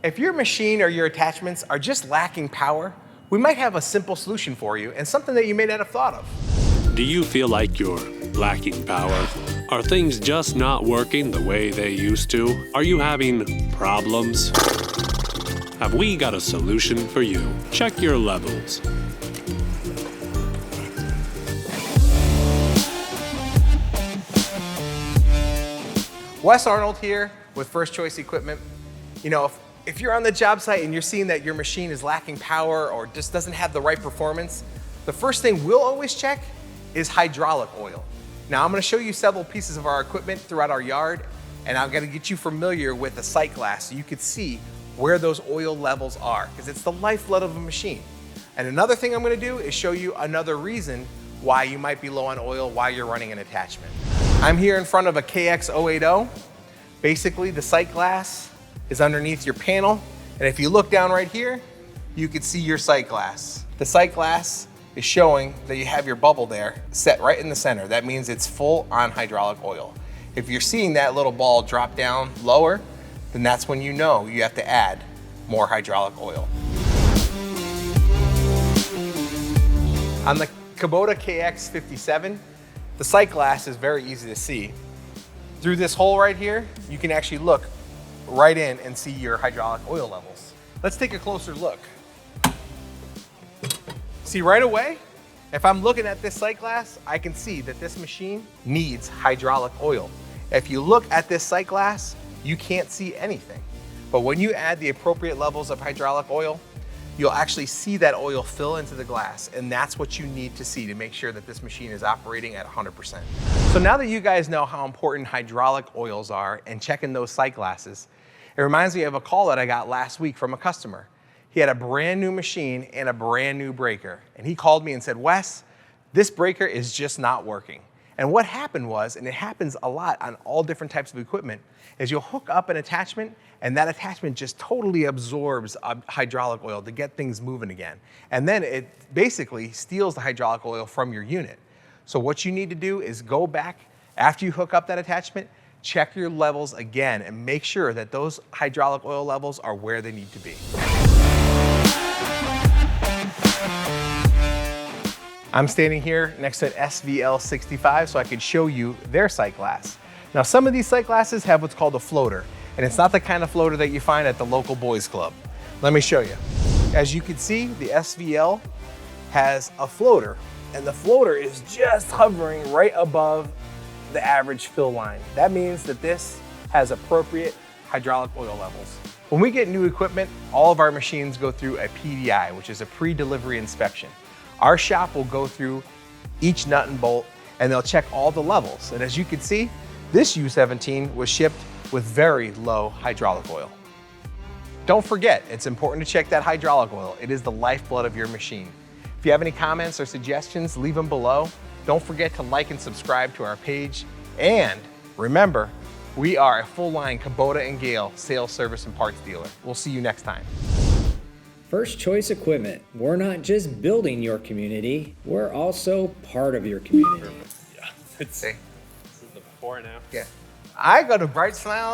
If your machine or your attachments are just lacking power, we might have a simple solution for you and something that you may not have thought of. Do you feel like you're lacking power? Are things just not working the way they used to? Are you having problems? Have we got a solution for you? Check your levels. Wes Arnold here with First Choice Equipment. You know, if you're on the job site and you're seeing that your machine is lacking power or just doesn't have the right performance, the first thing we'll always check is hydraulic oil. Now I'm going to show you several pieces of our equipment throughout our yard, and I'm going to get you familiar with a sight glass so you could see where those oil levels are, because it's the lifeblood of a machine. And another thing I'm going to do is show you another reason why you might be low on oil while you're running an attachment. I'm here in front of a KX080. Basically, the sight glass is underneath your panel, and if you look down right here, you can see your sight glass. The sight glass is showing that you have your bubble there set right in the center. That means it's full on hydraulic oil. If you're seeing that little ball drop down lower, then that's when you know you have to add more hydraulic oil. On the Kubota KX57, the sight glass is very easy to see. Through this hole right here, you can actually look right in and see your hydraulic oil levels. Let's take a closer look. See right away, if I'm looking at this sight glass, I can see that this machine needs hydraulic oil. If you look at this sight glass, you can't see anything. But when you add the appropriate levels of hydraulic oil, you'll actually see that oil fill into the glass, and that's what you need to see to make sure that this machine is operating at 100%. So now that you guys know how important hydraulic oils are and checking those sight glasses, it reminds me of a call that I got last week from a customer. He had a brand new machine and a brand new breaker, and he called me and said, Wes, this breaker is just not working. And what happened was, and it happens a lot on all different types of equipment, is you'll hook up an attachment and that attachment just totally absorbs hydraulic oil to get things moving again. And then it basically steals the hydraulic oil from your unit. So what you need to do is go back after you hook up that attachment, check your levels again and make sure that those hydraulic oil levels are where they need to be. I'm standing here next to an SVL65 so I can show you their sight glass. Now some of these sight glasses have what's called a floater, and it's not the kind of floater that you find at the local boys club. Let me show you. As you can see, the SVL has a floater, and the floater is just hovering right above the average fill line. That means that this has appropriate hydraulic oil levels. When we get new equipment, all of our machines go through a PDI, which is a pre-delivery inspection. Our shop will go through each nut and bolt, and they'll check all the levels. And as you can see, this U17 was shipped with very low hydraulic oil. Don't forget, it's important to check that hydraulic oil. It is the lifeblood of your machine. If you have any comments or suggestions, leave them below. Don't forget to like and subscribe to our page. And remember, we are a full-line Kubota and Gale sales, service, and parts dealer. We'll see you next time. First Choice Equipment. We're not just building your community, we're also part of your community. Yeah, this is the before and after. Yeah. I got a bright smile